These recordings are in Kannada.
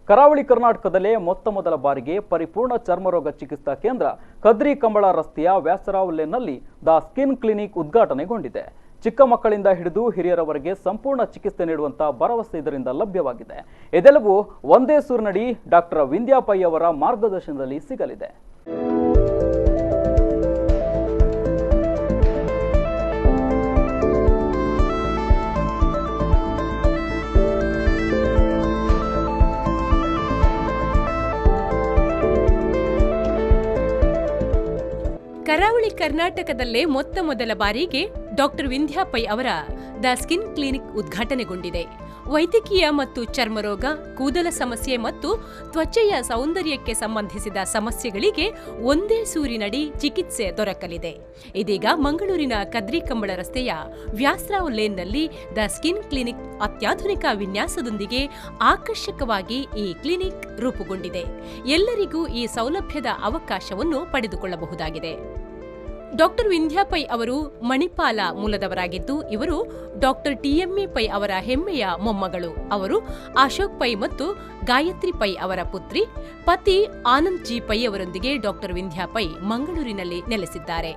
ಕರಾವಳಿ ಕರ್ನಾಟಕದಲ್ಲೇ ಮೊದಲ ಬಾರಿಗೆ ಪರಿಪೂರ್ಣ ಚರ್ಮರೋಗ ಚಿಕಿತ್ಸಾ ಕೇಂದ್ರ ಕದ್ರಿ ಕಂಬಳ ರಸ್ತೆಯ ವ್ಯಾಸರಾವ್ ಲೇನ್ನಲ್ಲಿ ದ ಸ್ಕಿನ್ ಕ್ಲಿನಿಕ್ ಉದ್ಘಾಟನೆಗೊಂಡಿದೆ. ಚಿಕ್ಕ ಮಕ್ಕಳಿಂದ ಹಿಡಿದು ಹಿರಿಯರವರೆಗೆ ಸಂಪೂರ್ಣ ಚಿಕಿತ್ಸೆ ನೀಡುವಂತ ಭರವಸೆ ಇದರಿಂದ ಲಭ್ಯವಾಗಿದೆ. ಇದೆಲ್ಲವೂ ಒಂದೇ ಸೂರಿನಡಿ ಡಾಕ್ಟರ್ ವಿಂಧ್ಯಾ ಪೈ ಅವರ ಮಾರ್ಗದರ್ಶನದಲ್ಲಿ ಸಿಗಲಿದೆ. ಕರಾವಳಿ ಕರ್ನಾಟಕದಲ್ಲೇ ಮೊದಲ ಬಾರಿಗೆ ಡಾಕ್ಟರ್ ವಿಂಧ್ಯಾ ಪೈ ಅವರ ದ ಸ್ಕಿನ್ ಕ್ಲಿನಿಕ್ ಉದ್ಘಾಟನೆಗೊಂಡಿದೆ. ವೈದ್ಯಕೀಯ ಮತ್ತು ಚರ್ಮರೋಗ, ಕೂದಲ ಸಮಸ್ಯೆ ಮತ್ತು ತ್ವಚೆಯ ಸೌಂದರ್ಯಕ್ಕೆ ಸಂಬಂಧಿಸಿದ ಸಮಸ್ಯೆಗಳಿಗೆ ಒಂದೇ ಸೂರಿನಡಿ ಚಿಕಿತ್ಸೆ ದೊರಕಲಿದೆ. ಇದೀಗ ಮಂಗಳೂರಿನ ಕದ್ರಿ ಕಂಬಳ ರಸ್ತೆಯ ವ್ಯಾಸರಾವ್ ಲೇನ್ನಲ್ಲಿ ದ ಸ್ಕಿನ್ ಕ್ಲಿನಿಕ್ ಅತ್ಯಾಧುನಿಕ ವಿನ್ಯಾಸದೊಂದಿಗೆ ಆಕರ್ಷಕವಾಗಿ ಈ ಕ್ಲಿನಿಕ್ ರೂಪುಗೊಂಡಿದೆ. ಎಲ್ಲರಿಗೂ ಈ ಸೌಲಭ್ಯದ ಅವಕಾಶವನ್ನು ಪಡೆದುಕೊಳ್ಳಬಹುದಾಗಿದೆ. ಡಾಕ್ಟರ್ ವಿಂಧ್ಯಾ ಪೈ ಅವರು ಮಣಿಪಾಲ ಮೂಲದವರಾಗಿದ್ದು, ಇವರು ಡಾಕ್ಟರ್ TMA ಪೈ ಅವರ ಹೆಮ್ಮೆಯ ಮೊಮ್ಮಗಳು. ಅವರು ಅಶೋಕ್ ಪೈ ಮತ್ತು ಗಾಯತ್ರಿ ಪೈ ಅವರ ಪುತ್ರಿ. ಪತಿ ಆನಂದ್ ಜಿ ಪೈ ಅವರೊಂದಿಗೆ ಡಾಕ್ಟರ್ ವಿಂಧ್ಯಾ ಪೈ ಮಂಗಳೂರಿನಲ್ಲಿ ನೆಲೆಸಿದ್ದಾರೆ.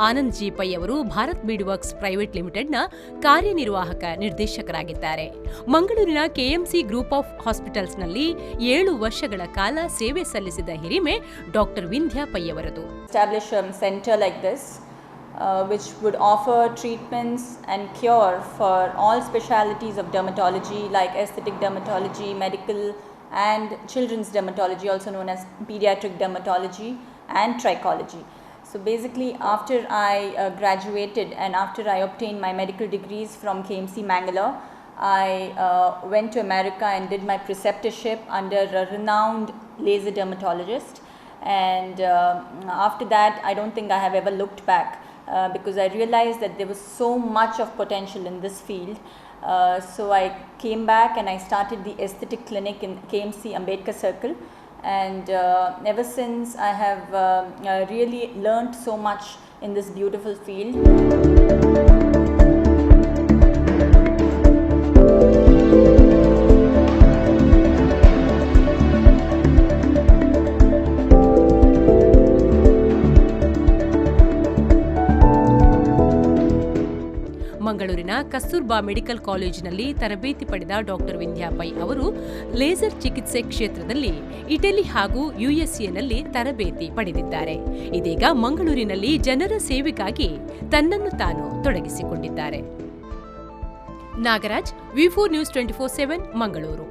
ಆನಂದ್ ಜಿ ಪೈ ಅವರು ಭಾರತ್ ಬೀಡ್ ವರ್ಕ್ಸ್ ಪ್ರೈವೇಟ್ ಲಿಮಿಟೆಡ್ನ ಕಾರ್ಯನಿರ್ವಾಹಕ ನಿರ್ದೇಶಕರಾಗಿದ್ದಾರೆ. ಮಂಗಳೂರಿನ KMC ಗ್ರೂಪ್ ಆಫ್ ಹಾಸ್ಪಿಟಲ್ಸ್ನಲ್ಲಿ 7 ವರ್ಷಗಳ ಕಾಲ ಸೇವೆ ಸಲ್ಲಿಸಿದ ಹಿರಿಮೆ ಡಾಕ್ಟರ್ ವಿಂಧ್ಯಾ ಪೈ ಅವರದು. Establish a center like this, which would offer treatments and cure for all specialties of dermatology like aesthetic dermatology, medical and children's dermatology, also known as pediatric dermatology and trichology. So basically, after I graduated and after I obtained my medical degrees from KMC Mangalore, I went to America and did my preceptorship under a renowned laser dermatologist. And after that, I don't think I have ever looked back because I realized that there was so much of potential in this field. So I came back and I started the aesthetic clinic in KMC Ambedkar Circle. And ever since I have really learned so much in this beautiful field. ಮಂಗಳೂರಿನ ಕಸ್ತೂರ್ಬಾ ಮೆಡಿಕಲ್ ಕಾಲೇಜಿನಲ್ಲಿ ತರಬೇತಿ ಪಡೆದ ಡಾಕ್ಟರ್ ವಿಂಧ್ಯಾ ಪೈ ಅವರು ಲೇಸರ್ ಚಿಕಿತ್ಸೆ ಕ್ಷೇತ್ರದಲ್ಲಿ ಇಟಲಿ ಹಾಗೂ USAನಲ್ಲಿ ತರಬೇತಿ ಪಡೆದಿದ್ದಾರೆ. ಇದೀಗ ಮಂಗಳೂರಿನಲ್ಲಿ ಜನರ ಸೇವೆಗಾಗಿ ತನ್ನನ್ನು ತಾನು ತೊಡಗಿಸಿಕೊಂಡಿದ್ದಾರೆ. Nagaraj, V4 News 24/7 Mangaluru.